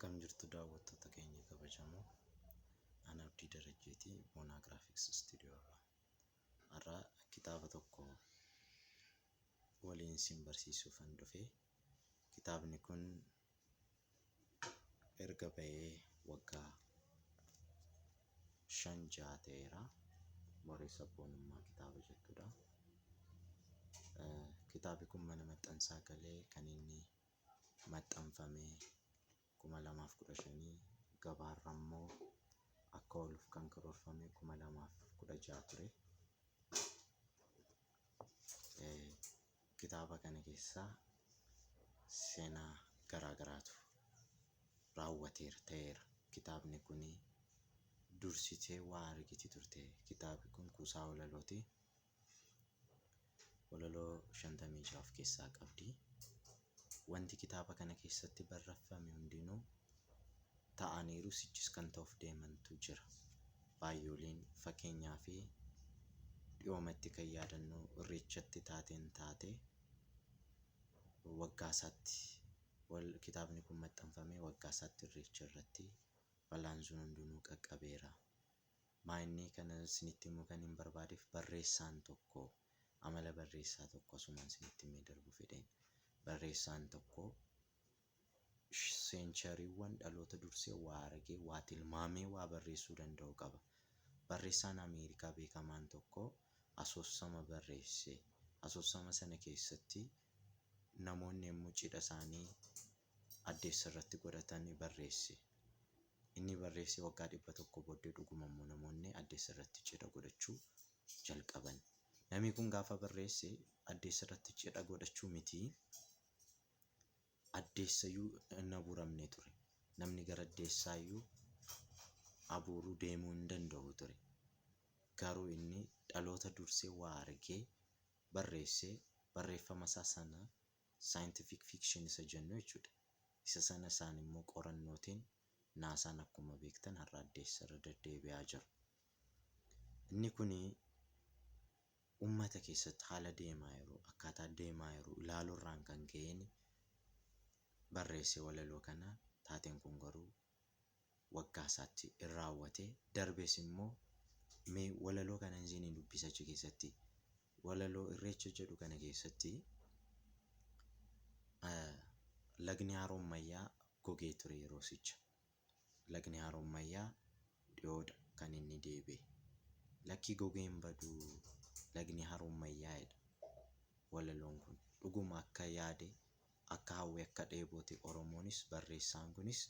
Akkam jirtu daawwattoota keenya kabajamoo. Ana Abdii Darajjeetii Moonaa Giraafiks Istuudiyoo irraa. Har'a kitaaba tokko waliin isin barsiisuufan dhufe. Kitaabni kun erga ba'ee waggaa 5 ta'eera. Moree sabboonummaa kitaaba jettudha. Kitaabni kun mana maxxansaa galee kan inni maxxanfamee 2015 gabaarra immoo akka ooluuf kan karoorfame 2016 ture. Kitaaba kana keessaa seenaa garaagaraatu raawwateera. Kitaabni kun dursitee waa argiti turte. Kitaabni kun kuusaa walalooti. Walaloo 56 of keessaa qabdi. Wanti kitaaba kana keessatti barreeffame hundinuu ta'aniiru, sichis kan ta'uuf deemantu jira. Baay'ooliin fakkeenyaa fi dhiyoomatti kan yaadannoo irreechatti taateen taate waggaa isaatti kitaabni kun maxxanfamee waggaa isaatti irreecha irratti balaan sun hundinuu qaqqabeera. Maa'inni kana isinitti immoo kan hin barbaadeef barreessaan tokko amala barreessaa tokko asumaan isinitti himee darbu fedheen. Barreessaan tokko seenchariiwwan dhaloota dursee waa argee waa tilmaamee waa barreessuu danda'u qaba. Barreessaan Ameerikaa beekamaan tokko asoosama barreesse. Asoosama sana keessatti namoonni yommuu cidha isaanii addeessa irratti godhatanii barreesse. Inni barreesse waggaa 100 booddee dhuguma immoo namoonni addeessa irratti cidha godhachuu jalqaban. Namni kun gaafa barreesse addeessa irratti cidha godhachuu miti, addeessayyuu hin abuuramne ture. Namni gara addeessaayyuu abuuruu deemuu hin danda'u ture. Garuu inni dhaloota dursee waa argee barreessee barreeffama isaa sana scientific fiction isa jennu jechuudha. Isa sana isaan immoo qorannootiin naasaan akkuma beektan har'a addeessa irra deddeebi'aa jiru. Inni kun uummata keessatti haala deemaa jiru, akkaataa deemaa jiru ilaaluu irraan kan ka'een barreesse walaloo kana. Taateen kun garuu waggaa isaatti hin raawwate. Darbees immoo mee walaloo kana isin dubbisa achi keessatti. Walaloo irreecha jedhu kana keessatti lagni Haroommayyaa gogee ture yeroo sicha. Lagni Haroommayyaa dhiyoodha kan inni deebi'e. Lakki gogee hin badu lagni Haroommayyaa jedha walaloon kun. Dhuguma akka yaade akka hawwe akka dheebote Oromoonis barreessaan kunis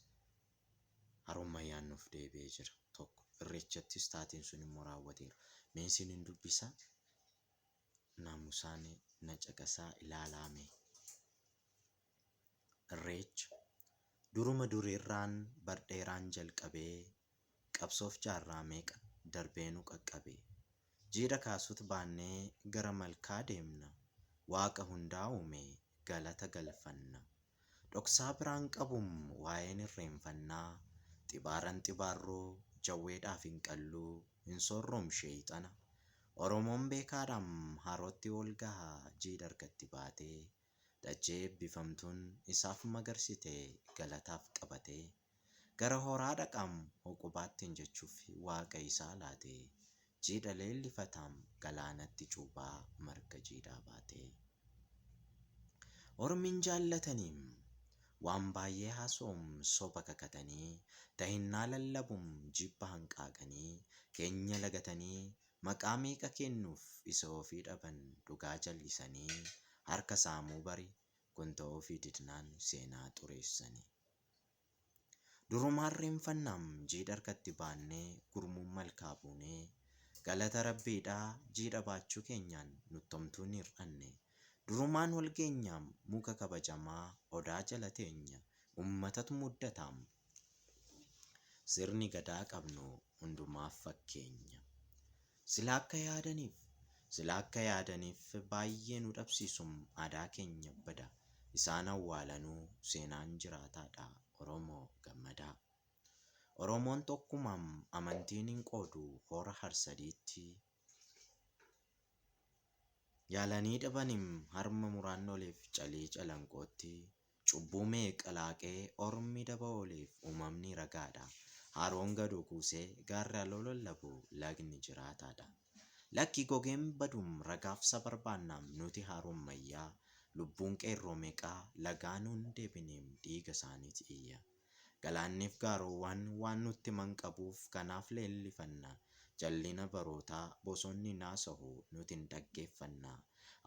Haroommayyaan nuuf deebi'ee jira. Tokko irreechattis taateen sun immoo raawwateera. Mee isin dubbisa naamusaan na caqasaa ilaalame. Irreecha duruma dureerraan bardheeraan jalqabee qabsoof jaarraa meeqa darbeenuu qaqqabee. Jiidha kaasuut baannee gara malkaa deemna. Waaqa hundaa uume galata galfanna. Dhoksaa biraan qabum waa'een irreenfannaa. Xibaaran xibaarroo jawweedhaaf hin qalluu hin soorroom sheeyxana. Oromoon beekaadhaam harootti ol gahaa jiidha harkatti baatee. Dachee eebbifamtuun isaaf magarsitee galataaf qabatee. Gara horaa dhaqaam hoqubaattiin jechuuf waaqa isaa laatee. Jiidha leellifataam galaanatti cuubaa marga jiidhaa baatee. Ormiin jaallataniim waan baay'ee haasoom soba kakatanii. Tahinnaa lallabum jibba hanqaaqanii. Keenya lagatanii maqaa meeqa kennuuf isa ofii dhaban dhugaa jallisanii. Harka saamuu bari kun ta'uu fi didnaan seenaa xureessanii. Durumaan reenfannaam jiidha harkatti baannee gurmuun malkaa buunee. Galata rabbiidhaa jiidha baachuu keenyaan nuttomtuu hin hir'anne. Durumaan wal geenyaam muka kabajamaa odaa jala teenya uummatatu muddataam. Sirni gadaa qabnu hundumaaf fakkeenya. Sila akka yaadaniif baay'ee nu dhabsiisum aadaa keenya bada. Isaan awwaalanuu seenaan jiraataadha Oromoo gammadaa. Oromoon tokkumaam amantiin hin qoodu hora harsadiitti. Yaalanii dhabaniim harma muraan oliif calee calanqootti. Cubbuu meeqa laaqee ormi daba ooleef uumamni ragaadha. Haroon gadoo kuusee gaarri aloo lallabu lagni jiraataadha. Lakki gogeen badum ragaafsa barbaannaam nuti haroommayyaa. Lubbuun qeerroo meeqaa lagaa nuun deebineem dhiiga isaaniiti iyya. Galaanniif gaaroowwan waan nutti manqabuuf kanaaf leellifanna. Jallina barootaa bosonni naasahu nuti hin dhaggeeffanna.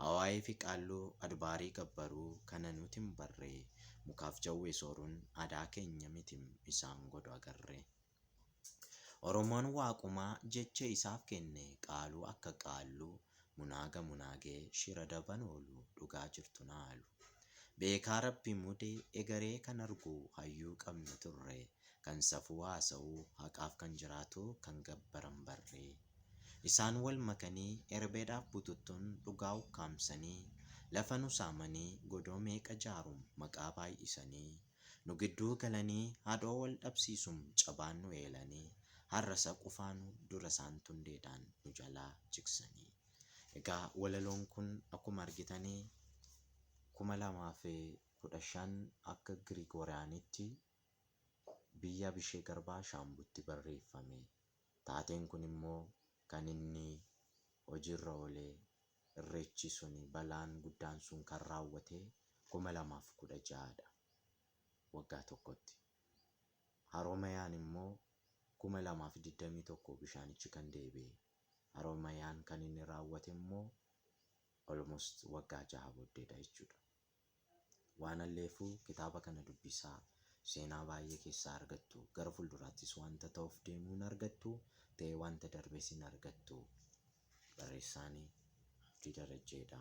Hawaayee fi qaalluu adbaarii gabbaruu kana nuti hin barree. Mukaaf jawwee sooruun aadaa keenya mitim isaan godhu agarree. Oromoon waaqumaa jecha isaaf kenne qaaluu akka qaalluu. Munaaga munaagee shira daban oolu dhugaa jirtu naalu. Beekaa rabbi mudee egeree kan argu hayyuu qabna turre. Kan safuu haasa'uu haqaaf kan jiraatu kan gabbaran barree. Isaan wal makanii erbeedhaaf bututtuun dhugaa ukkaamsanii. Lafa nu saamanii godoo meeqa jaarum maqaa baay'isanii. Nu gidduu galanii haadhoo wal dhabsiisum cabaan nu eelanii. Harrasa qufaanu dura isaan tundeedhaan nu jalaa jiksanii. Egaa walaloon kun akkuma argitanii 2015 akka Girigooriyaanitti biyya Bishee Garbaa Shaambutti barreeffame. Taateen kun immoo kan inni hojiirra oolee irreechi suni balaan guddaan sun kan raawwate 2016dha. Waggaa tokkotti. Haroomayaan immoo 2021 bishaanichi kan deebi'e. Haroomayaan kan inni raawwate immoo almost waggaa 6 booddeedha jechuudha. Waan alleefuu kitaaba kana dubbisaa seenaa baay'ee keessaa argattu. Gara fuulduraattis wanta ta'uuf deemuun argattu ta'ee wanta darbees hin argattu. Barreessaan Abdii Darajjeedha.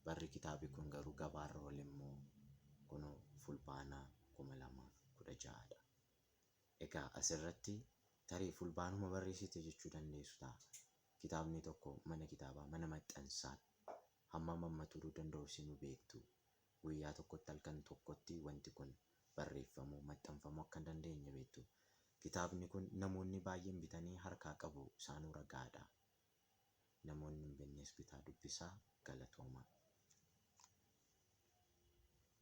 Barri kitaabi kun garuu gabaarra oole immoo kun fulbaana 2016dha. Egaa asirratti tarii fulbaanuma barreessite jechuu dandeessu ta'a. Kitaabni tokko mana kitaabaa mana maxxansaa hammam amma turuu danda'u isin beektu. Guyyaa tokkotti halkan tokkotti wanti kun barreeffamuu maxxanfamuu akka hin dandeenye beektu. Kitaabni kun namoonni baay'een bitanii harkaa qabu isaanuu ragaadha. Namoonni hin binnes bitaa dubbisaa galatooma.